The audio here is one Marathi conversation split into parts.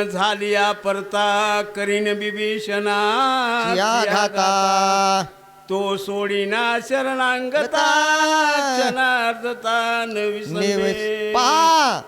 झाली परता करीन बिभीषणा या घाता तो सोडीना शरणांगता क्षणार्धता नविसले पहा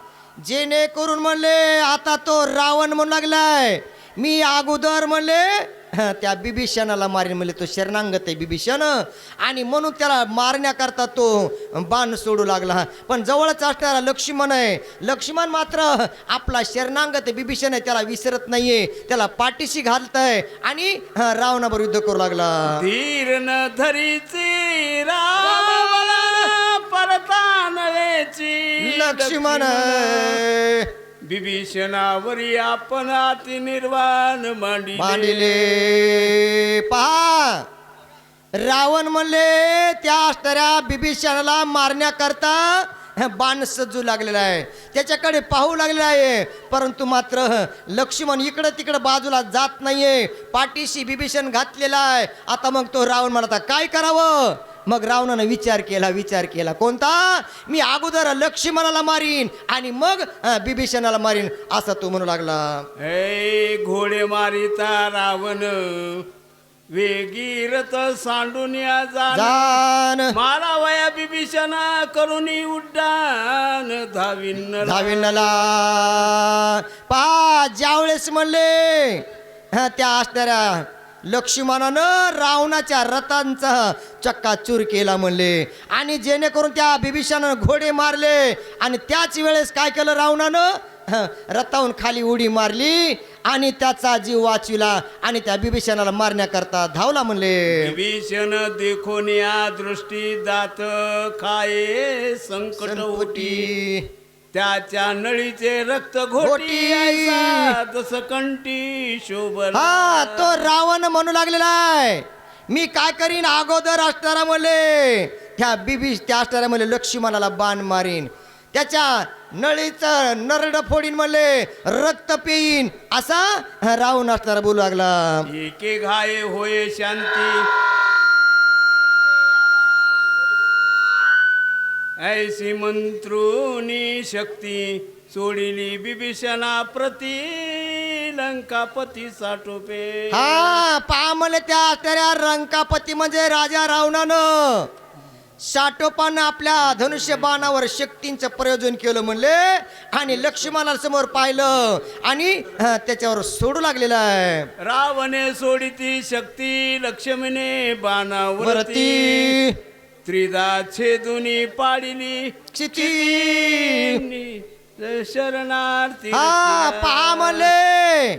जेणेकरून म्हणले आता तो रावण म्हणू लागलाय मी अगोदर म्हणले त्या बिभीषणाला मारीन म्हणले तो शरणांगत आहे बिभीषण आणि म्हणून त्याला मारण्याकरता तो बाण सोडू लागला पण जवळच असणारा लक्ष्मण आहे लक्ष्मण मात्र आपला शरणांगत आहे बिभीषण आहे त्याला विसरत नाहीये त्याला पाठीशी घालतय आणि रावणाबरोबर युद्ध करू लागला धीर न धरीची रावणा परता नयेची लक्ष्मण बिभीषणावरी आपण अति निर्वाण मांडिले पहा रावण म्हणले त्या असणाऱ्या बिभीषणाला मारण्याकरता बाण सज्जू लागलेला आहे त्याच्याकडे पाहू लागलेला आहे परंतु मात्र लक्ष्मण इकडं तिकडं बाजूला जात नाहीये पाठीशी बिभीषण घातलेला आहे आता मग तो रावण म्हणता काय करावं मग रावणानं विचार केला कोणता मी अगोदर लक्ष्मणाला मारीन आणि मग बिभीषणाला मारीन असा तो म्हणू लागला हे घोडे मारिता रावण वेगीरथ सांडून या जान मला वया बिभीषणा करून उड्डाण धाविनला पा ज्यावेळेस म्हणले त्या असणाऱ्या लक्ष्मणानं रावणाच्या रथांचा चक्काचूर केला म्हणले आणि जेणेकरून त्या बिभीषणानं घोडे मारले आणि त्याच वेळेस काय केलं रावणानं रथावून खाली उडी मारली आणि त्याचा जीव वाचविला आणि त्या बिभीषणाला मारण्याकरता धावला म्हणले बिभीषण देखून या दृष्टी दात खाये संकट होती त्याच्या नळीचे रक्त घोटी जस कंठी शोभला हा तो रावण म्हणू लागलेला आहे मी काय करीन अगोदर असणारा म्हणले त्या असणाऱ्या म्हणले लक्ष्मणाला बाण मारीन त्याच्या नळीचं नरड फोडीन म्हणले रक्त पेईन असा रावण असणारा बोलू लागला एके घाये होय शांती ऐसी मंत्रुनी शक्ती सोडिली बिभीषणा प्रती लंकापती साठोपे हा पा म्हणले त्या असणाऱ्या लंकापती म्हणजे राजा रावणानं साठोपानं आपल्या धनुष्य बाणावर शक्तींचं प्रयोजन केलं म्हणले आणि लक्ष्मणाला समोर पाहिलं आणि त्याच्यावर सोडू लागलेलं आहे रावणे सोडिती शक्ती लक्ष्मणे बाणावरती त्रिदा छेदुनी पाडिली शरणार्थी हा पहा म्हणले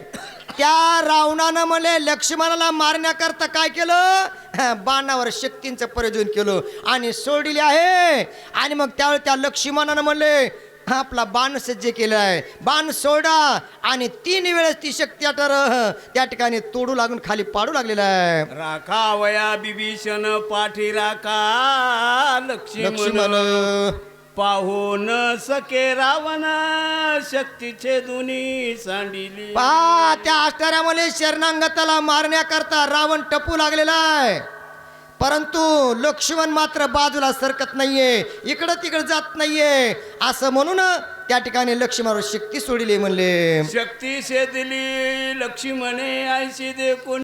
त्या रावणानं म्हणले लक्ष्मणाला मारण्याकरता काय केलं बाणावर शक्तींचं प्रयोजन केलं आणि सोडले आहे आणि मग त्यावेळी त्या लक्ष्मणानं म्हणले आपला बाण सज्ज केला आहे बाण सोडा आणि 3 वेळेस ती शक्ती त्या ठिकाणी तोडू लागून खाली पाडू लागलेला आहे राखा वया बिभीषण पाठी राखा लक्ष्मण पाहू न सके रावण शक्तीचे दुनी सांडिली पहा त्या असणाऱ्यामुळे शरणांगताला मारण्याकरता रावण टपू लागलेला आहे परंतु लक्ष्मण मात्र बाजूला सरकत नाहीये इकडं तिकडं जात नाहीये असं म्हणून त्या ठिकाणी लक्ष्मणावर शक्ती सोडली म्हणले शक्ती शेदली लक्ष्मणे ऐशी देखून